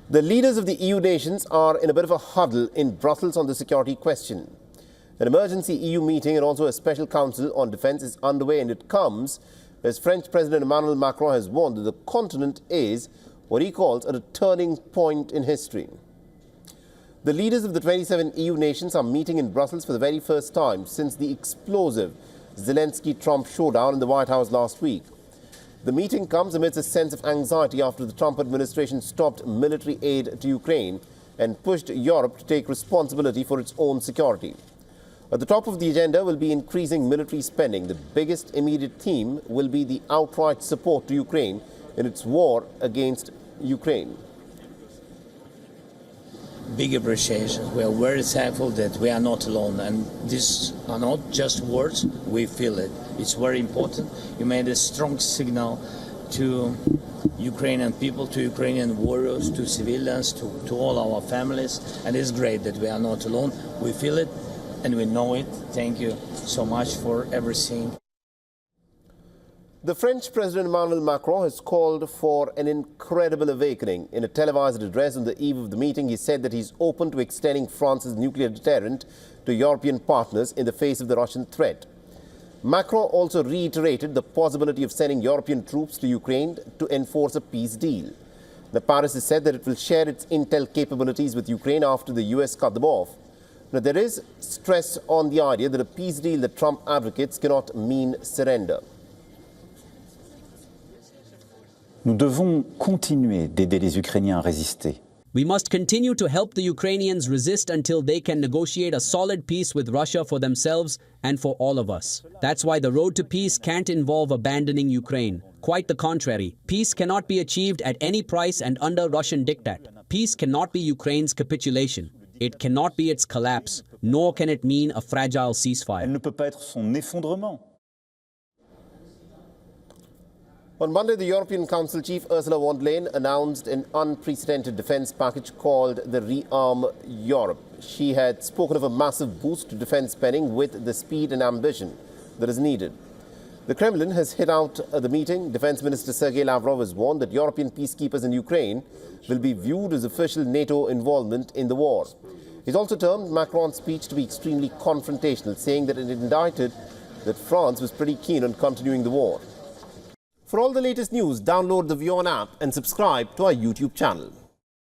The leaders of the EU nations are in a bit of a huddle in Brussels on the security question. An emergency EU meeting and also a special council on defence is underway, and it comes as French President Emmanuel Macron has warned that the continent is what he calls at a turning point in history. The leaders of the 27 EU nations are meeting in Brussels for the very first time since the explosive Zelensky-Trump showdown in the White House last week. The meeting comes amidst a sense of anxiety after the Trump administration stopped military aid to Ukraine and pushed Europe to take responsibility for its own security. At the top of the agenda will be increasing military spending. The biggest immediate theme will be the outright support to Ukraine in its war against Ukraine. Big appreciation. We are very thankful that we are not alone, and these are not just words, we feel it. It's very important. You made a strong signal to Ukrainian people, to Ukrainian warriors, to civilians, to all our families, and it's great that we are not alone. We feel it and we know it. Thank you so much for everything. The French President Emmanuel Macron has called for an incredible awakening. In a televised address on the eve of the meeting, he said that he's open to extending France's nuclear deterrent to European partners in the face of the Russian threat. Macron also reiterated the possibility of sending European troops to Ukraine to enforce a peace deal. Now, Paris has said that it will share its intel capabilities with Ukraine after the US cut them off. Now, there is stress on the idea that a peace deal that Trump advocates cannot mean surrender. Nous devons continuer d'aider les Ukrainiens à résister. We must continue to help the Ukrainians resist until they can negotiate a solid peace with Russia for themselves and for all of us. That's why the road to peace can't involve abandoning Ukraine. Quite the contrary. Peace cannot be achieved at any price and under Russian diktat. Peace cannot be Ukraine's capitulation. It cannot be its collapse, nor can it mean a fragile ceasefire. Elle ne peut pas être son effondrement. On Monday, the European Council chief Ursula von der Leyen announced an unprecedented defence package called the Rearm Europe. She had spoken of a massive boost to defence spending with the speed and ambition that is needed. The Kremlin has hit out the meeting. Defence Minister Sergei Lavrov has warned that European peacekeepers in Ukraine will be viewed as official NATO involvement in the war. He's also termed Macron's speech to be extremely confrontational, saying that it indicted that France was pretty keen on continuing the war. For all the latest news, download the WION app and subscribe to our YouTube channel.